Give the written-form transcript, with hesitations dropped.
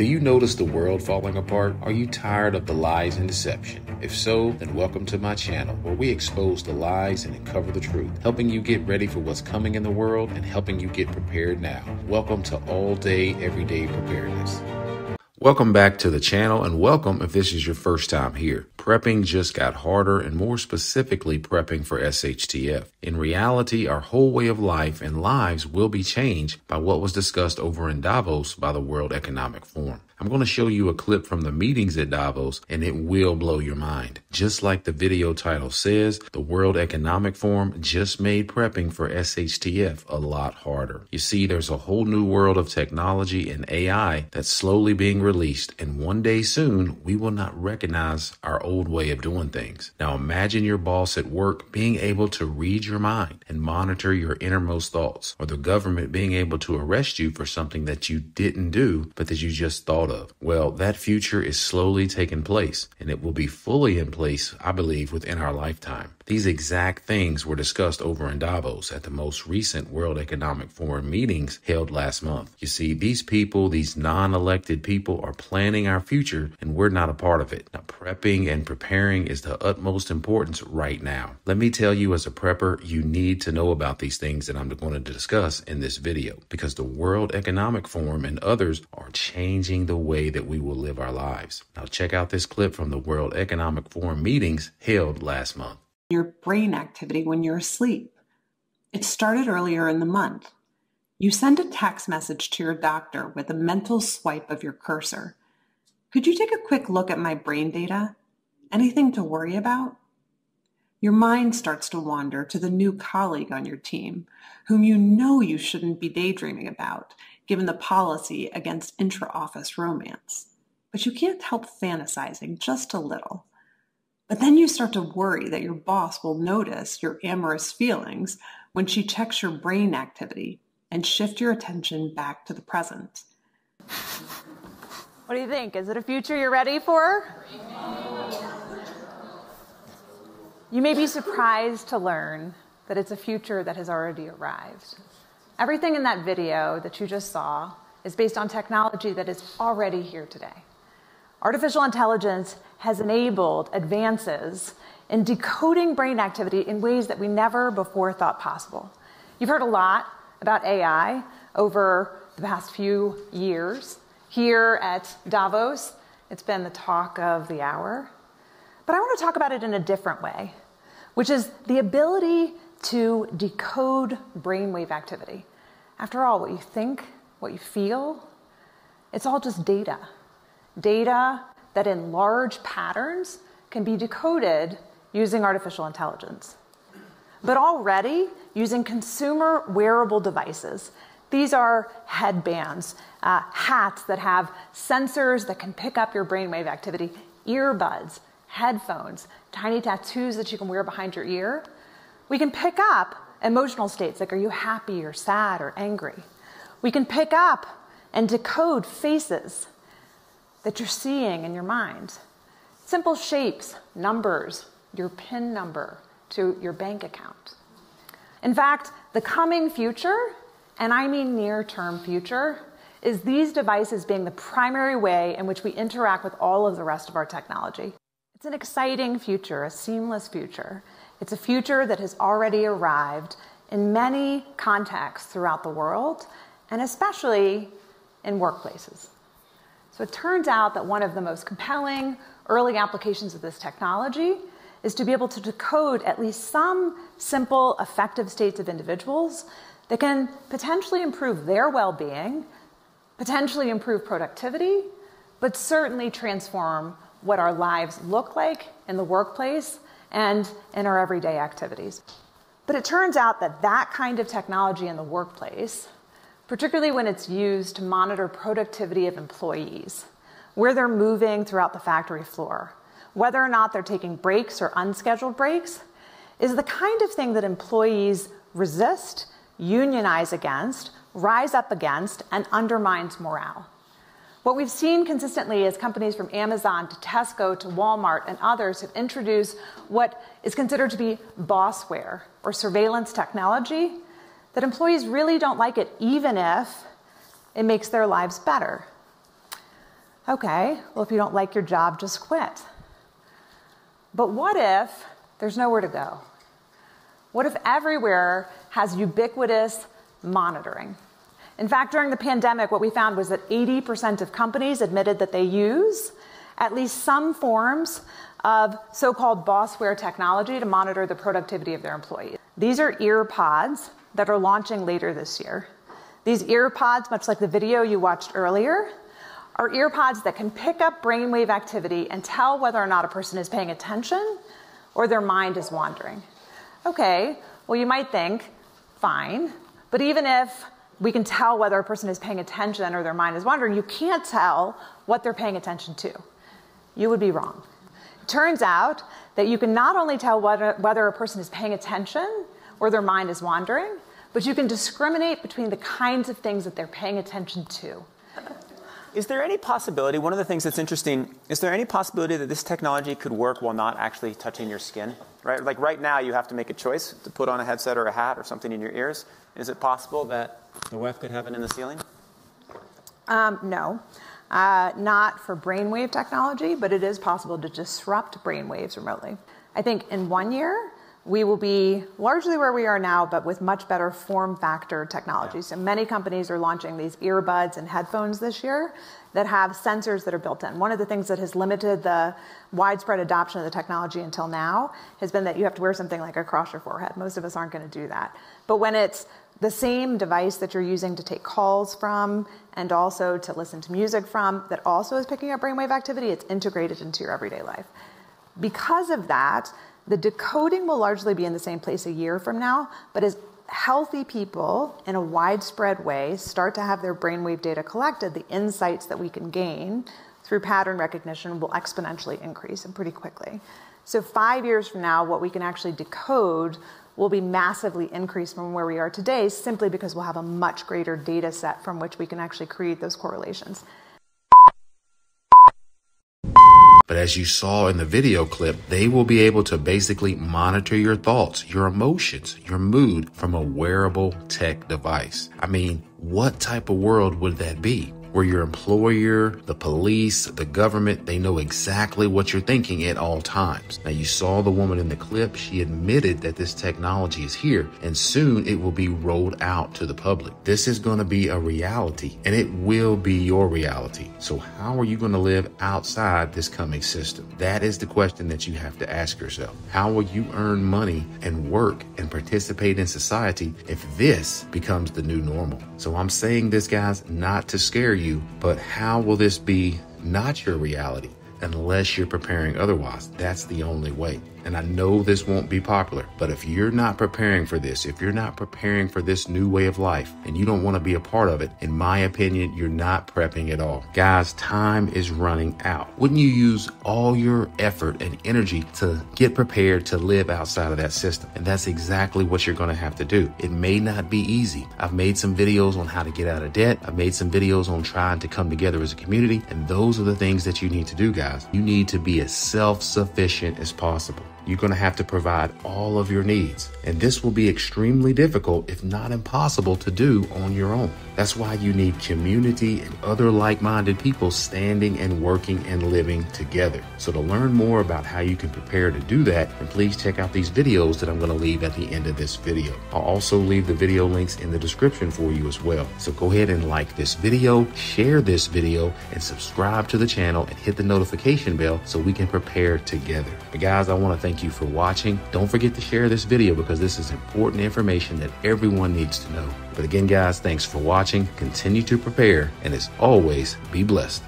Do you notice the world falling apart? Are you tired of the lies and deception? If so, then welcome to my channel, where we expose the lies and uncover the truth, helping you get ready for what's coming in the world and helping you get prepared now. Welcome to All Day, Everyday Preparedness. Welcome back to the channel, and welcome if this is your first time here. Prepping just got harder, and more specifically, prepping for SHTF. In reality, our whole way of life and lives will be changed by what was discussed over in Davos by the World Economic Forum. I'm going to show you a clip from the meetings at Davos, and it will blow your mind. Just like the video title says, the World Economic Forum just made prepping for SHTF a lot harder. You see, there's a whole new world of technology and AI that's slowly being released, and one day soon, we will not recognize our old way of doing things. Now imagine your boss at work being able to read your mind and monitor your innermost thoughts, or the government being able to arrest you for something that you didn't do, but that you just thought of. Well, that future is slowly taking place, and it will be fully in place, I believe, within our lifetime. These exact things were discussed over in Davos at the most recent World Economic Forum meetings held last month. You see, these people, these non-elected people, are planning our future, and we're not a part of it. Now, prepping and preparing is the utmost importance right now. Let me tell you, as a prepper, you need to know about these things that I'm going to discuss in this video, because the World Economic Forum and others are changing the way that we will live our lives. Now, check out this clip from the World Economic Forum meetings held last month. Your brain activity when you're asleep. It started earlier in the month. You send a text message to your doctor with a mental swipe of your cursor. Could you take a quick look at my brain data? Anything to worry about? Your mind starts to wander to the new colleague on your team, whom you know you shouldn't be daydreaming about, given the policy against intra-office romance. But you can't help fantasizing just a little. But then you start to worry that your boss will notice your amorous feelings when she checks your brain activity and shift your attention back to the present. What do you think? Is it a future you're ready for? You may be surprised to learn that it's a future that has already arrived. Everything in that video that you just saw is based on technology that is already here today. Artificial intelligence has enabled advances in decoding brain activity in ways that we never before thought possible. You've heard a lot about AI over the past few years. Here at Davos, it's been the talk of the hour. But I want to talk about it in a different way, which is the ability to decode brainwave activity. After all, what you think, what you feel, it's all just data. Data that in large patterns can be decoded using artificial intelligence. But already, using consumer wearable devices, these are headbands, hats that have sensors that can pick up your brainwave activity, earbuds, headphones, tiny tattoos that you can wear behind your ear. We can pick up emotional states like, are you happy or sad or angry? We can pick up and decode faces that you're seeing in your mind. Simple shapes, numbers, your PIN number to your bank account. In fact, the coming future, and I mean near-term future, is these devices being the primary way in which we interact with all of the rest of our technology. It's an exciting future, a seamless future. It's a future that has already arrived in many contexts throughout the world, and especially in workplaces. So it turns out that one of the most compelling early applications of this technology is to be able to decode at least some simple, effective states of individuals that can potentially improve their well-being, potentially improve productivity, but certainly transform what our lives look like in the workplace and in our everyday activities. But it turns out that that kind of technology in the workplace, particularly when it's used to monitor productivity of employees, where they're moving throughout the factory floor, whether or not they're taking breaks or unscheduled breaks, is the kind of thing that employees resist, unionize against, rise up against, and undermines morale. What we've seen consistently is companies from Amazon to Tesco to Walmart and others have introduced what is considered to be bossware or surveillance technology that employees really don't like it, even if it makes their lives better. Okay, well, if you don't like your job, just quit. But what if there's nowhere to go? What if everywhere has ubiquitous monitoring? In fact, during the pandemic, what we found was that 80% of companies admitted that they use at least some forms of so-called bossware technology to monitor the productivity of their employees. These are ear pods that are launching later this year. These ear pods, much like the video you watched earlier, are ear pods that can pick up brainwave activity and tell whether or not a person is paying attention or their mind is wandering. Okay, well, you might think, fine, but even if we can tell whether a person is paying attention or their mind is wandering, you can't tell what they're paying attention to. You would be wrong. It turns out that you can not only tell whether a person is paying attention or their mind is wandering, but you can discriminate between the kinds of things that they're paying attention to. Is there any possibility, one of the things that's interesting, is there any possibility that this technology could work while not actually touching your skin? Right? Like right now you have to make a choice to put on a headset or a hat or something in your ears. Is it possible that the WEF could have it in the ceiling? No, not for brainwave technology, but it is possible to disrupt brainwaves remotely. I think in 1 year, we will be largely where we are now, but with much better form factor technology. So many companies are launching these earbuds and headphones this year that have sensors that are built in. One of the things that has limited the widespread adoption of the technology until now has been that you have to wear something like across your forehead. Most of us aren't going to do that. But when it's the same device that you're using to take calls from and also to listen to music from that also is picking up brainwave activity, it's integrated into your everyday life. Because of that, the decoding will largely be in the same place a year from now, but as healthy people in a widespread way start to have their brainwave data collected, the insights that we can gain through pattern recognition will exponentially increase and pretty quickly. So 5 years from now, what we can actually decode will be massively increased from where we are today, simply because we'll have a much greater data set from which we can actually create those correlations. But as you saw in the video clip, they will be able to basically monitor your thoughts, your emotions, your mood from a wearable tech device. I mean, what type of world would that be? Where your employer, the police, the government, they know exactly what you're thinking at all times. Now, you saw the woman in the clip. She admitted that this technology is here and soon it will be rolled out to the public. This is going to be a reality and it will be your reality. So how are you going to live outside this coming system? That is the question that you have to ask yourself. How will you earn money and work and participate in society if this becomes the new normal? So I'm saying this, guys, not to scare you, but how will this be not your reality unless you're preparing otherwise? That's the only way. And I know this won't be popular, but if you're not preparing for this, if you're not preparing for this new way of life and you don't want to be a part of it, in my opinion, you're not prepping at all. Guys, time is running out. Wouldn't you use all your effort and energy to get prepared to live outside of that system? And that's exactly what you're going to have to do. It may not be easy. I've made some videos on how to get out of debt. I've made some videos on trying to come together as a community. And those are the things that you need to do, guys. You need to be as self-sufficient as possible. You're going to have to provide all of your needs. And this will be extremely difficult, if not impossible, to do on your own. That's why you need community and other like-minded people standing and working and living together. So to learn more about how you can prepare to do that, and please check out these videos that I'm going to leave at the end of this video. I'll also leave the video links in the description for you as well. So go ahead and like this video, share this video, and subscribe to the channel and hit the notification bell so we can prepare together. But guys, I want to thank you for watching. Don't forget to share this video because this is important information that everyone needs to know. But again, guys, thanks for watching. Continue to prepare, and as always, be blessed.